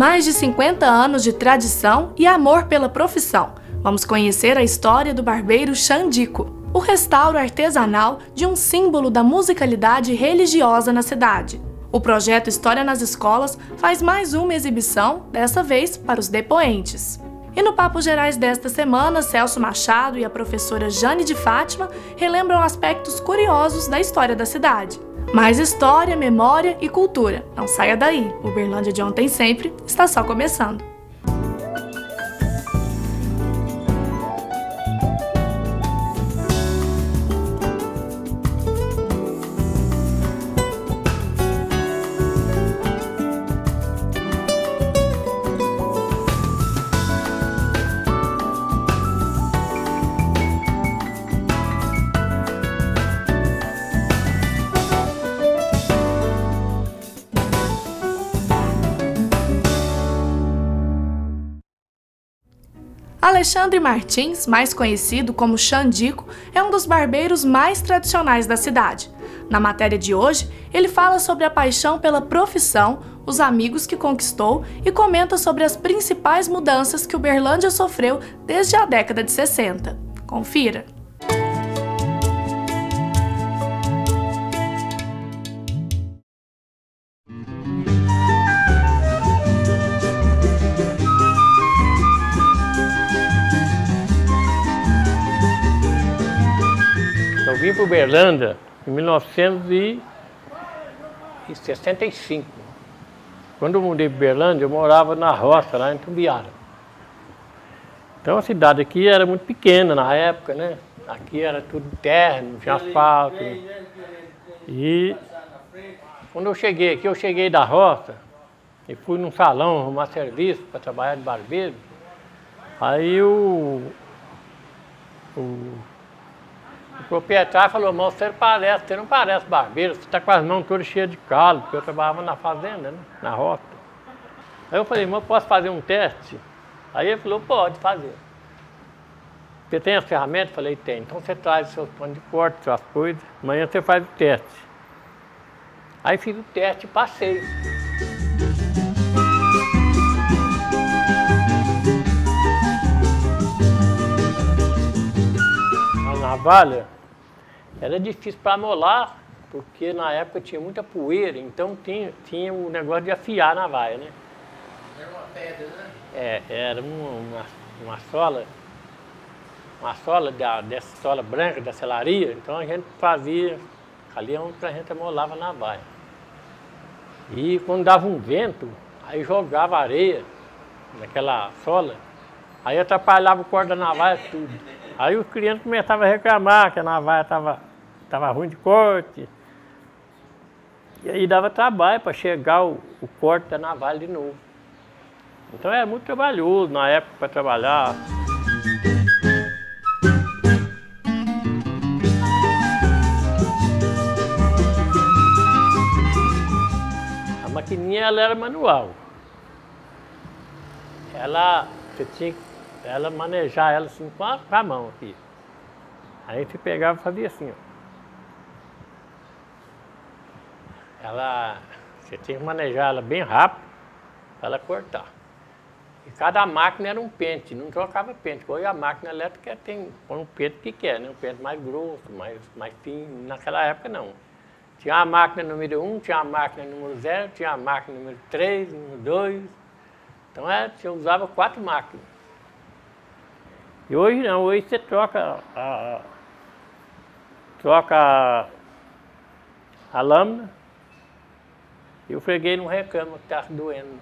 Mais de 50 anos de tradição e amor pela profissão. Vamos conhecer a história do barbeiro Xandico, o restauro artesanal de um símbolo da musicalidade religiosa na cidade. O projeto História nas Escolas faz mais uma exibição, dessa vez para os depoentes. E no Papo Gerais desta semana, Celso Machado e a professora Jane de Fátima relembram aspectos curiosos da história da cidade. Mais história, memória e cultura. Não saia daí, o Uberlândia de Ontem Sempre está só começando. Alexandre Martins, mais conhecido como Xandico, é um dos barbeiros mais tradicionais da cidade. Na matéria de hoje, ele fala sobre a paixão pela profissão, os amigos que conquistou e comenta sobre as principais mudanças que Uberlândia sofreu desde a década de 60. Confira! Eu vim para Uberlândia em 1965. Quando eu mudei para Uberlândia, eu morava na roça, lá em Tumbiara. Então a cidade aqui era muito pequena na época, né? Aqui era tudo terra, não tinha asfalto. E quando eu cheguei aqui, eu cheguei da roça e fui num salão arrumar serviço para trabalhar de barbeiro. Aí o proprietário falou: "Mas você não parece barbeiro, você está com as mãos todas cheias de calo", porque eu trabalhava na fazenda, né? Na roça. Aí eu falei: "Mas eu posso fazer um teste?" Aí ele falou: "Pode fazer. Você tem as ferramentas?" Eu falei: "Tem." "Então você traz o seu pano de corte, suas coisas, amanhã você faz o teste." Aí fiz o teste e passei. A navalha era difícil para molar, porque na época tinha muita poeira, então tinha o negócio de afiar na navalha, né? Era uma pedra, né? Era uma sola dessa sola branca da selaria, então a gente fazia ali onde a gente amolava na navalha. E quando dava um vento, aí jogava areia naquela sola, aí atrapalhava o corte da navalha tudo. Aí os clientes começavam a reclamar que a navalha estava ruim de corte. E aí dava trabalho para chegar o corte da navalha de novo. Então era muito trabalhoso na época para trabalhar. A maquininha ela era manual. Você tinha que manejar ela assim com a mão aqui. Aí você pegava e fazia assim, ó. Você tinha que manejar ela bem rápido para ela cortar. E cada máquina era um pente, não trocava pente. Hoje a máquina elétrica põe um pente que quer, né? Um pente mais grosso, mais fino. Naquela época não. Tinha a máquina número 1, tinha a máquina número 0, tinha a máquina número 3, número 2. Então você usava 4 máquinas. E hoje não, hoje você troca a lâmina e o freguês não reclama que está doendo.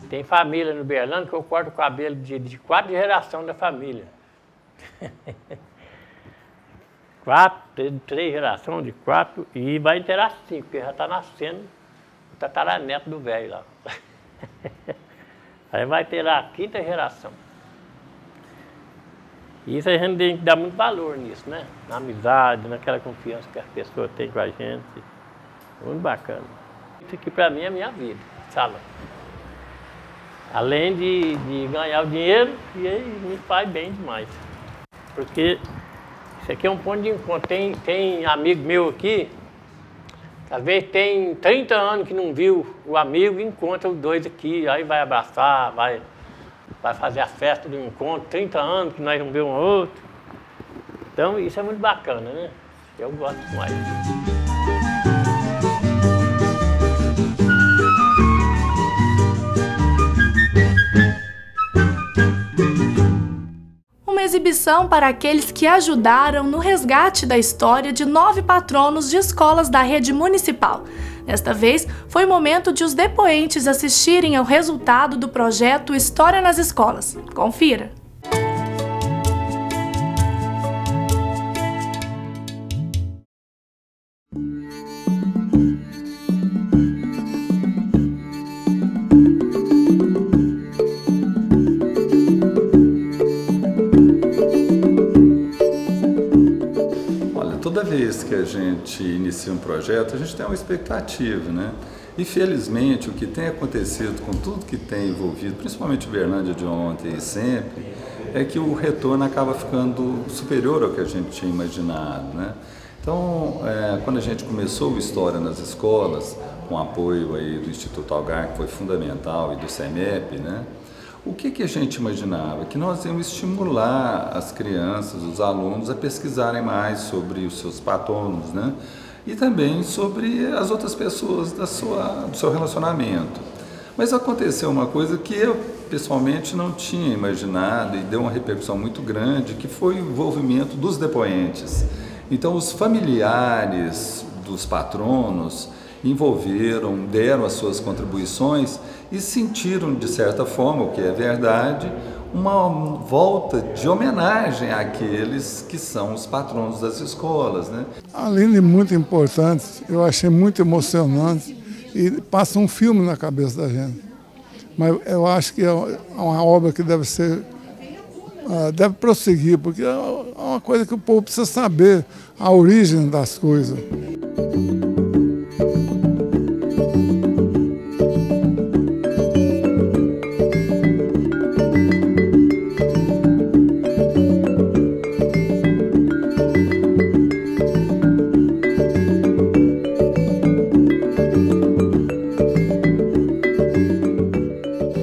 Tem família no Uberlândia que eu corto o cabelo de 4 gerações da família. 3 gerações de 4 e vai interar 5, porque já está nascendo o tataraneto do velho lá. Aí vai ter a 5ª geração. E isso a gente tem que dar muito valor nisso, né? Na amizade, naquela confiança que as pessoas têm com a gente. Muito bacana. Isso aqui para mim é a minha vida, salão. Além de ganhar o dinheiro, e aí me faz bem demais. Porque Isso aqui é um ponto de encontro. Tem amigo meu aqui, talvez tem 30 anos que não viu o amigo, encontra os dois aqui, aí vai abraçar, vai fazer a festa do encontro, 30 anos que nós não vemos um outro. Então isso é muito bacana, né? Eu gosto mais. Uma exibição para aqueles que ajudaram no resgate da história de 9 patronos de escolas da rede municipal. Desta vez, foi o momento de os depoentes assistirem ao resultado do projeto História nas Escolas. Confira! Toda vez que a gente inicia um projeto, a gente tem uma expectativa, né? E felizmente o que tem acontecido com tudo que tem envolvido, principalmente o Uberlândia de ontem e sempre, é que o retorno acaba ficando superior ao que a gente tinha imaginado, né? Então, quando a gente começou o História nas Escolas, com apoio aí do Instituto Algar, que foi fundamental, e do CEMEP, né? O que a gente imaginava? Que nós íamos estimular as crianças, os alunos a pesquisarem mais sobre os seus patronos, né? E também sobre as outras pessoas do seu relacionamento. Mas aconteceu uma coisa que eu pessoalmente não tinha imaginado e deu uma repercussão muito grande, que foi o envolvimento dos depoentes. Então os familiares dos patronos envolveram, deram as suas contribuições e sentiram, de certa forma, o que é verdade, uma volta de homenagem àqueles que são os patronos das escolas, né? Além de muito importante, eu achei muito emocionante e passa um filme na cabeça da gente. Mas eu acho que é uma obra que deve prosseguir, porque é uma coisa que o povo precisa saber, a origem das coisas.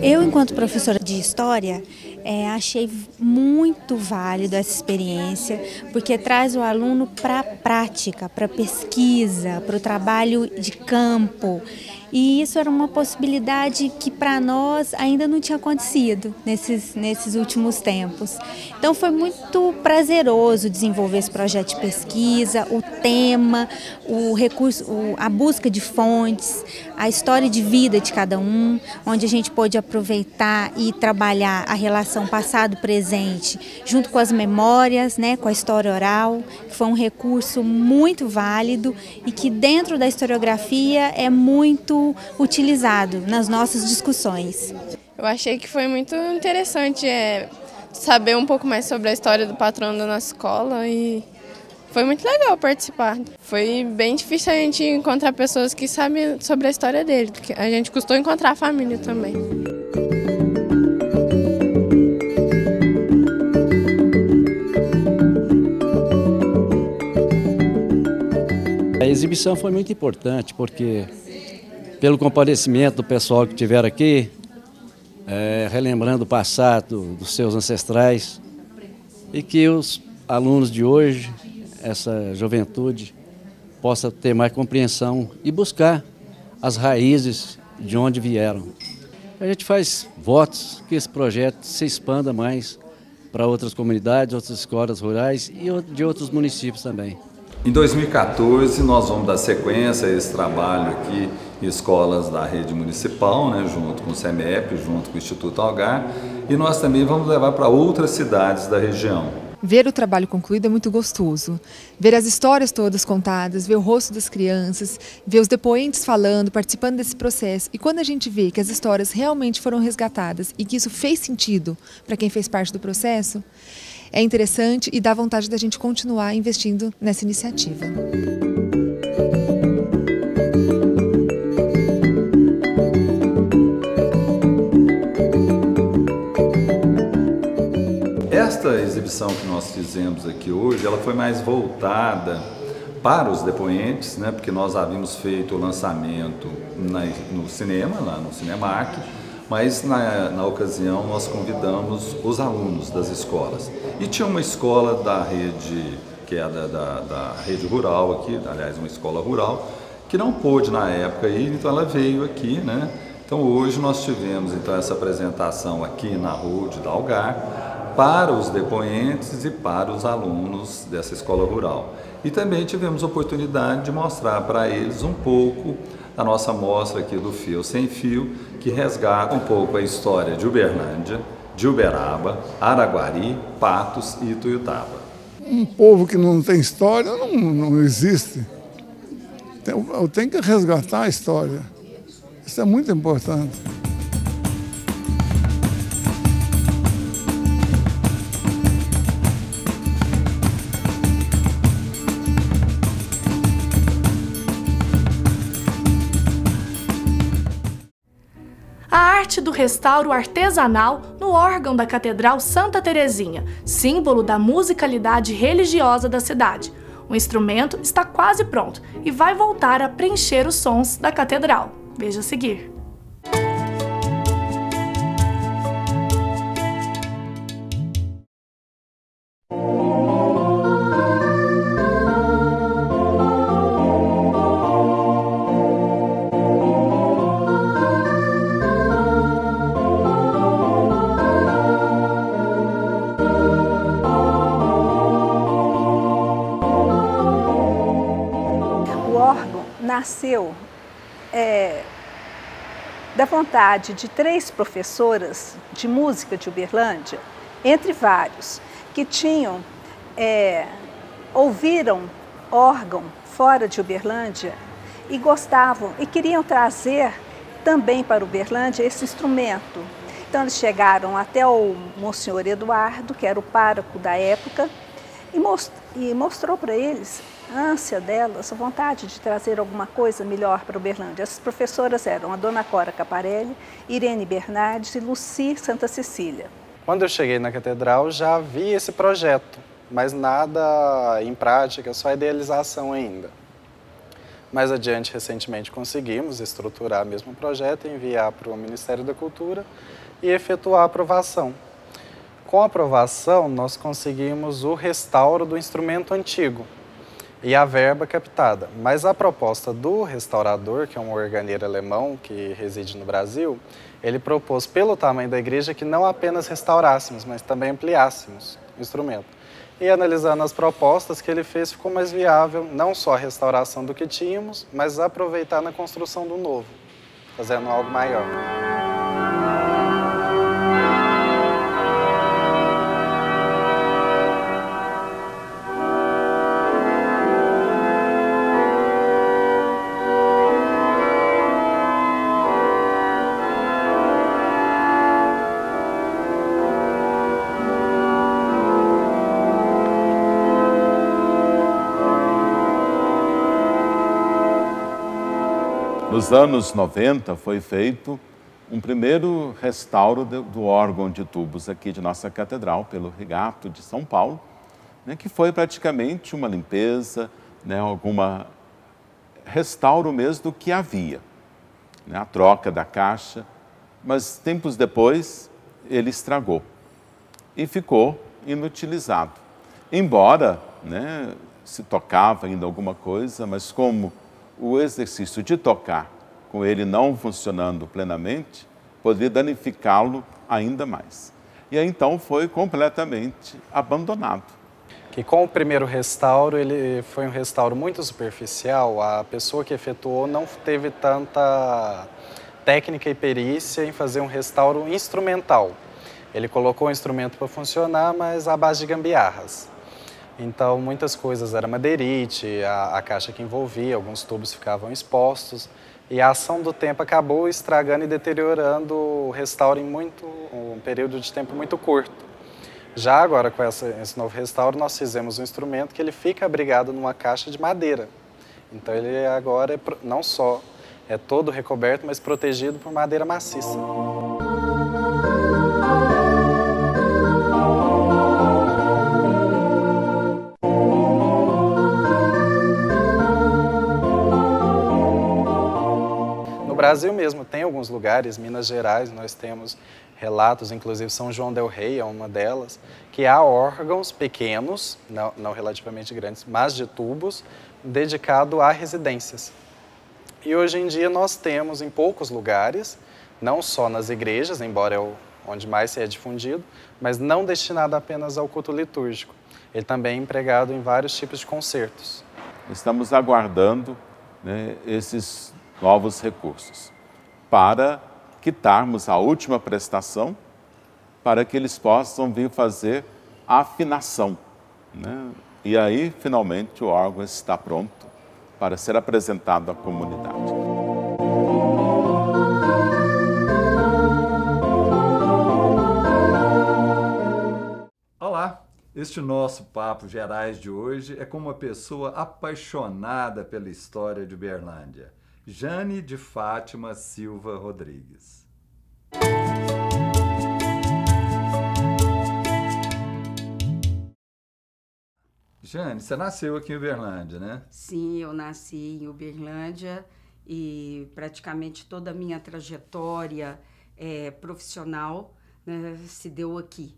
Eu, enquanto professora de História, achei muito válido essa experiência, porque traz o aluno para a prática, para a pesquisa, para o trabalho de campo. E isso era uma possibilidade que para nós ainda não tinha acontecido nesses últimos tempos. Então foi muito prazeroso desenvolver esse projeto de pesquisa, o tema, o recurso, a busca de fontes, a história de vida de cada um, onde a gente pôde aproveitar e trabalhar a relação passado-presente junto com as memórias, né, com a história oral, que foi um recurso muito válido e que dentro da historiografia é muito utilizado nas nossas discussões. Eu achei que foi muito interessante saber um pouco mais sobre a história do patrono da nossa escola e foi muito legal participar. Foi bem difícil a gente encontrar pessoas que sabem sobre a história dele, porque a gente custou encontrar a família também. A exibição foi muito importante porque, pelo comparecimento do pessoal que estiveram aqui, relembrando o passado dos seus ancestrais, e que os alunos de hoje, essa juventude, possa ter mais compreensão e buscar as raízes de onde vieram. A gente faz votos que esse projeto se expanda mais para outras comunidades, outras escolas rurais e de outros municípios também. Em 2014, nós vamos dar sequência a esse trabalho aqui em escolas da rede municipal, né, junto com o CEMEP, junto com o Instituto Algar, e nós também vamos levar para outras cidades da região. Ver o trabalho concluído é muito gostoso. Ver as histórias todas contadas, ver o rosto das crianças, ver os depoentes falando, participando desse processo. E quando a gente vê que as histórias realmente foram resgatadas e que isso fez sentido para quem fez parte do processo, é interessante e dá vontade da gente continuar investindo nessa iniciativa. esta exibição que nós fizemos aqui hoje, ela foi mais voltada para os depoentes, né? Porque nós havíamos feito o lançamento no cinema, lá no Cinemark, mas na ocasião nós convidamos os alunos das escolas. E tinha uma escola da rede, que é da rede rural aqui, aliás, uma escola rural, que não pôde na época ir, então ela veio aqui, né? Então hoje nós tivemos então essa apresentação aqui na Road da Algar para os depoentes e para os alunos dessa escola rural. E também tivemos a oportunidade de mostrar para eles um pouco da nossa mostra aqui do Fio Sem Fio, que resgata um pouco a história de Uberlândia, de Uberaba, Araguari, Patos e Ituiutaba. Um povo que não tem história não existe. Eu tenho que resgatar a história. Isso é muito importante. A arte do restauro artesanal no órgão da Catedral Santa Terezinha, símbolo da musicalidade religiosa da cidade. O instrumento está quase pronto e vai voltar a preencher os sons da catedral. Veja a seguir. Nasceu da vontade de 3 professoras de música de Uberlândia, entre vários, que ouviram órgão fora de Uberlândia e gostavam e queriam trazer também para Uberlândia esse instrumento. Então eles chegaram até o Monsenhor Eduardo, que era o pároco da época, e mostrou para eles a ânsia delas, a vontade de trazer alguma coisa melhor para Uberlândia. Essas professoras eram a Dona Cora Caparelli, Irene Bernardes e Luci Santa Cecília. Quando eu cheguei na catedral, já vi esse projeto, mas nada em prática, só idealização ainda. Mais adiante, recentemente, conseguimos estruturar mesmo o projeto, enviar para o Ministério da Cultura e efetuar a aprovação. Com a aprovação, nós conseguimos o restauro do instrumento antigo e a verba captada. Mas a proposta do restaurador, que é um organeiro alemão que reside no Brasil, ele propôs, pelo tamanho da igreja, que não apenas restaurássemos, mas também ampliássemos o instrumento. E analisando as propostas que ele fez, ficou mais viável não só a restauração do que tínhamos, mas aproveitar na construção do novo, fazendo algo maior. Nos anos 90 foi feito um primeiro restauro do órgão de tubos aqui de nossa catedral, pelo Rigato de São Paulo, né, que foi praticamente uma limpeza, né, restauro mesmo do que havia, né, a troca da caixa, mas tempos depois ele estragou e ficou inutilizado. Embora, né, se tocava ainda alguma coisa, mas como o exercício de tocar, com ele não funcionando plenamente, poderia danificá-lo ainda mais. E aí, então, foi completamente abandonado. Que com o primeiro restauro, ele foi um restauro muito superficial, a pessoa que efetuou não teve tanta técnica e perícia em fazer um restauro instrumental. Ele colocou o instrumento para funcionar, mas à base de gambiarras. Então, muitas coisas era madeirite, a caixa que envolvia, alguns tubos ficavam expostos. E a ação do tempo acabou estragando e deteriorando o restauro em um período de tempo muito curto. Já agora, com esse novo restauro, nós fizemos um instrumento que ele fica abrigado numa caixa de madeira. Então, ele agora não só é todo recoberto, mas protegido por madeira maciça. Brasil mesmo tem alguns lugares, Minas Gerais, nós temos relatos, inclusive São João del Rei é uma delas, que há órgãos pequenos, não relativamente grandes, mas de tubos, dedicado a residências. E hoje em dia nós temos em poucos lugares, não só nas igrejas, embora é onde mais se é difundido, mas não destinado apenas ao culto litúrgico. Ele também é empregado em vários tipos de concertos. Estamos aguardando, né, esses novos recursos para quitarmos a última prestação, para que eles possam vir fazer a afinação, né? E aí, finalmente, o órgão está pronto para ser apresentado à comunidade. Olá! Este nosso Papo Gerais de hoje é com uma pessoa apaixonada pela história de Uberlândia, Jane de Fátima Silva Rodrigues. Jane, você nasceu aqui em Uberlândia, né? Sim, eu nasci em Uberlândia e praticamente toda a minha trajetória profissional, né, se deu aqui.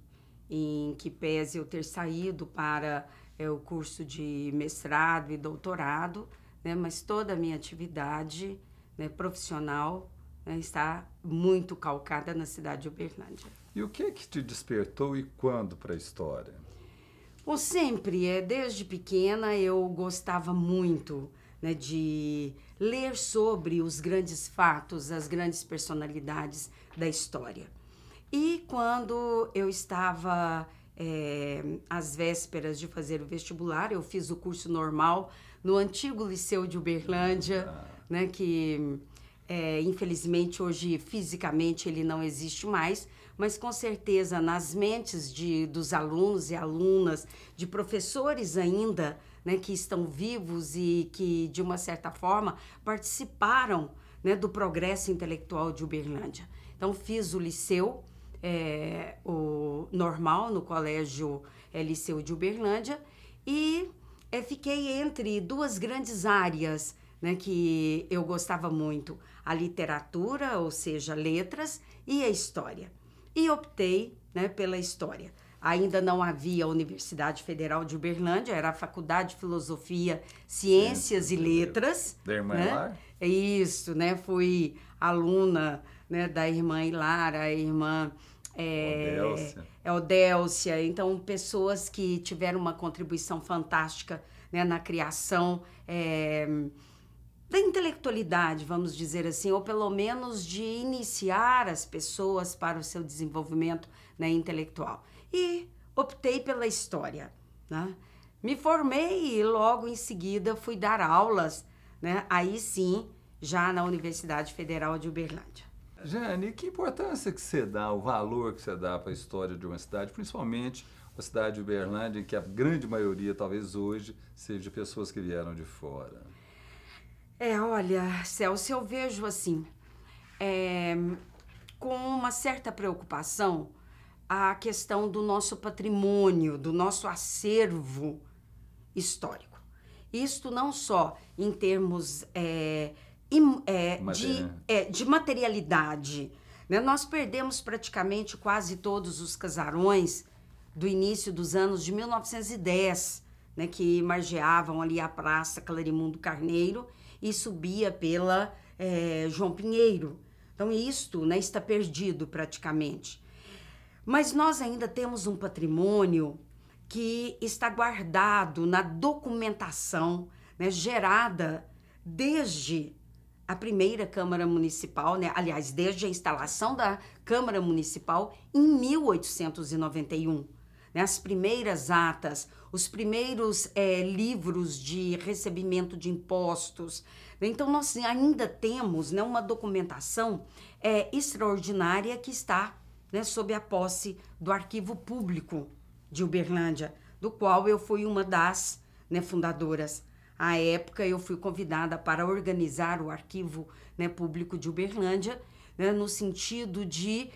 Em que pese eu ter saído para o curso de mestrado e doutorado, né, mas toda a minha atividade, né, profissional, né, está muito calcada na cidade de Uberlândia. E o que te despertou e quando para a história? Bom, sempre, desde pequena eu gostava muito, né, de ler sobre os grandes fatos, as grandes personalidades da história. E quando eu estava às vésperas de fazer o vestibular, eu fiz o curso normal no antigo Liceu de Uberlândia, né, que infelizmente hoje fisicamente ele não existe mais, mas com certeza nas mentes dos alunos e alunas, de professores ainda, né, que estão vivos e que de uma certa forma participaram, né, do progresso intelectual de Uberlândia. Então fiz o liceu, o normal no colégio Liceu de Uberlândia e fiquei entre duas grandes áreas, né, que eu gostava muito, a literatura, ou seja, letras, e a história. E optei, né, pela história. Ainda não havia a Universidade Federal de Uberlândia, era a Faculdade de Filosofia, Ciências e Letras. Da irmã Hilar? Isso, né? Fui aluna, né, da irmã Hilar, a irmã Odélcia. Então, pessoas que tiveram uma contribuição fantástica, né, na criação da intelectualidade, vamos dizer assim, ou pelo menos de iniciar as pessoas para o seu desenvolvimento, né, intelectual. E optei pela história, né? Me formei e logo em seguida fui dar aulas, né, aí sim, já na Universidade Federal de Uberlândia. Jane, que importância que você dá, o valor que você dá para a história de uma cidade, principalmente a cidade de Uberlândia, em que a grande maioria, talvez hoje, seja de pessoas que vieram de fora? Olha, Celso, eu vejo assim, com uma certa preocupação, a questão do nosso patrimônio, do nosso acervo histórico. Isto não só em termos de materialidade, né? Nós perdemos praticamente quase todos os casarões do início dos anos de 1910, né, que margeavam ali a Praça Clarimundo Carneiro e subia pela João Pinheiro. Então, isto, né, está perdido praticamente. Mas nós ainda temos um patrimônio que está guardado na documentação, né, gerada desde a primeira Câmara Municipal, né, aliás, desde a instalação da Câmara Municipal em 1891. Né, as primeiras atas, os primeiros livros de recebimento de impostos. Então, nós ainda temos, né, uma documentação extraordinária que está, né, sob a posse do Arquivo Público de Uberlândia, do qual eu fui uma das, né, fundadoras. À época, eu fui convidada para organizar o Arquivo, né, Público de Uberlândia, né, no sentido de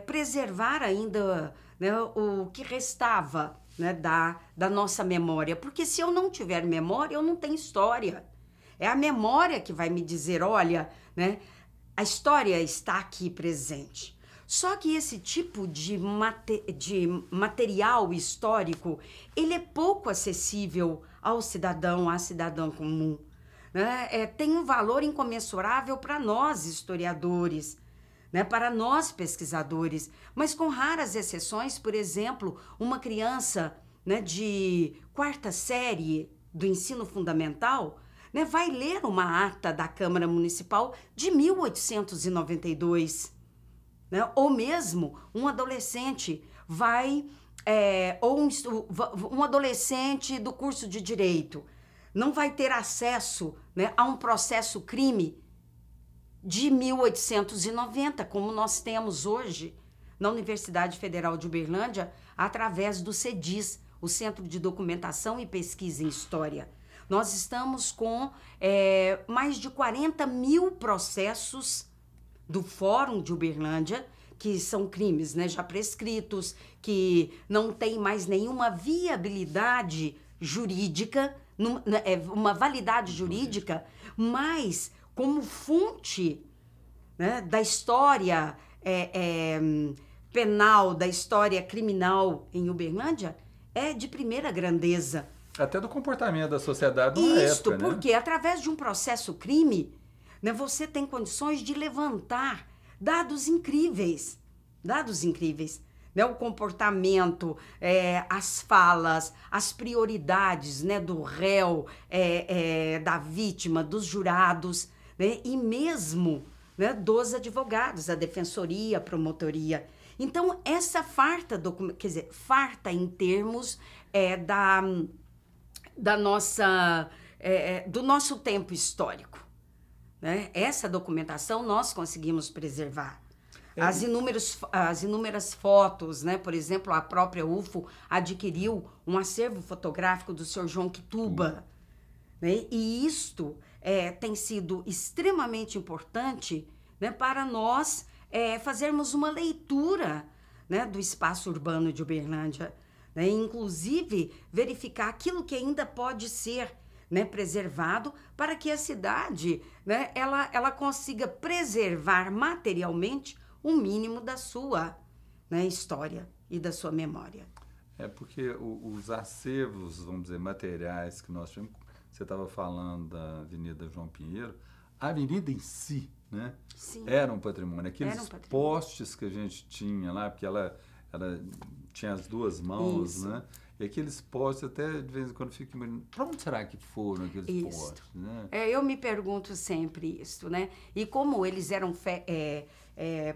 preservar ainda, né, o que restava, né, da nossa memória. Porque se eu não tiver memória, eu não tenho história. É a memória que vai me dizer, olha, né, a história está aqui presente. Só que esse tipo de material histórico, ele é pouco acessível ao cidadão, à cidadã comum. Né? Tem um valor incomensurável para nós, historiadores, né? Para nós, pesquisadores, mas com raras exceções. Por exemplo, uma criança, né, de 4ª série do ensino fundamental, né, vai ler uma ata da Câmara Municipal de 1892. Né? Ou mesmo um adolescente vai, um adolescente do curso de Direito não vai ter acesso, né, a um processo crime de 1890, como nós temos hoje na Universidade Federal de Uberlândia, através do CEDIS, o Centro de Documentação e Pesquisa em História. Nós estamos com mais de 40 mil processos do Fórum de Uberlândia, que são crimes, né, já prescritos, que não tem mais nenhuma viabilidade jurídica, uma validade jurídica, mas como fonte, né, da história penal, da história criminal em Uberlândia, é de primeira grandeza. Até do comportamento da sociedade numa época, Isto, porque através de um processo crime, né, você tem condições de levantar dados incríveis, né, o comportamento, as falas, as prioridades, né, do réu, da vítima, dos jurados, né, e mesmo, né, dos advogados, a defensoria, a promotoria. Então, essa farta em termos da nossa, do nosso tempo histórico. Né? Essa documentação nós conseguimos preservar. As inúmeras fotos, né? Por exemplo, a própria UFO adquiriu um acervo fotográfico do Sr. João Quituba. Né? E isto tem sido extremamente importante, né, para nós fazermos uma leitura, né, do espaço urbano de Uberlândia. Né? Inclusive, verificar aquilo que ainda pode ser, né, preservado, para que a cidade, né, ela consiga preservar materialmente o mínimo da sua, né, história e da sua memória. Porque os acervos, vamos dizer, materiais que nós tivemos, você estava falando da Avenida João Pinheiro, a avenida em si, né, era um patrimônio. Aqueles postes que a gente tinha lá, porque ela tinha as duas mãos, isso, né? E aqueles postes, até de vez em quando fico imaginando, para onde será que foram aqueles postes? Né? Eu me pergunto sempre isso, né? E como eles eram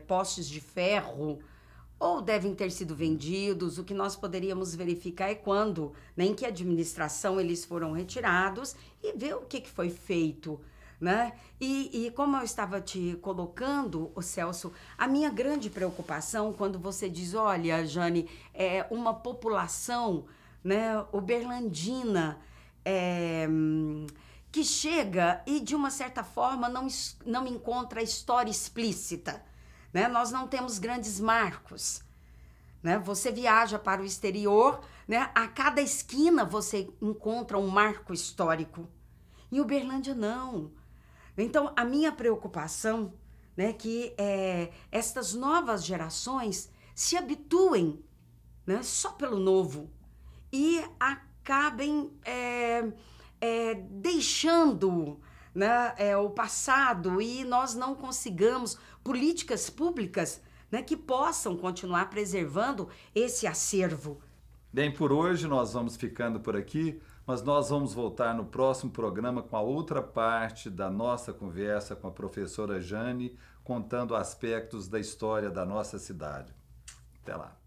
postes de ferro, ou devem ter sido vendidos, o que nós poderíamos verificar é quando, né, em que administração eles foram retirados e ver o que foi feito. Né? E como eu estava te colocando, Celso, a minha grande preocupação quando você diz, olha, Jane, uma população, né, uberlandina, que chega e, de uma certa forma, não encontra a história explícita. Né? Nós não temos grandes marcos. Né? Você viaja para o exterior, né? A cada esquina você encontra um marco histórico. Em Uberlândia, não. Então, a minha preocupação, né, é que estas novas gerações se habituem, né, só pelo novo e acabem deixando, né, o passado, e nós não consigamos políticas públicas, né, que possam continuar preservando esse acervo. Bem, por hoje nós vamos ficando por aqui. Mas nós vamos voltar no próximo programa com a outra parte da nossa conversa com a professora Jane, contando aspectos da história da nossa cidade. Até lá.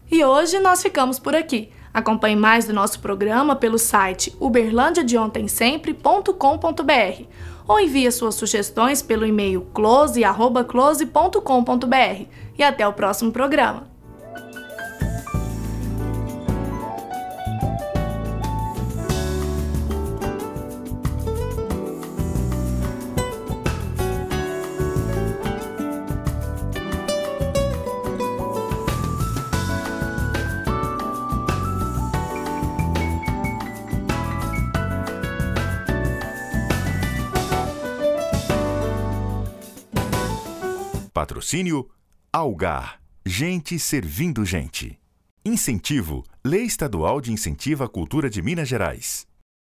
E hoje nós ficamos por aqui. Acompanhe mais do nosso programa pelo site uberlandiadeontensempre.com.br ou envie suas sugestões pelo e-mail close@close.com.br. E até o próximo programa. Patrocínio Algar, gente servindo gente. Incentivo, Lei Estadual de Incentivo à Cultura de Minas Gerais.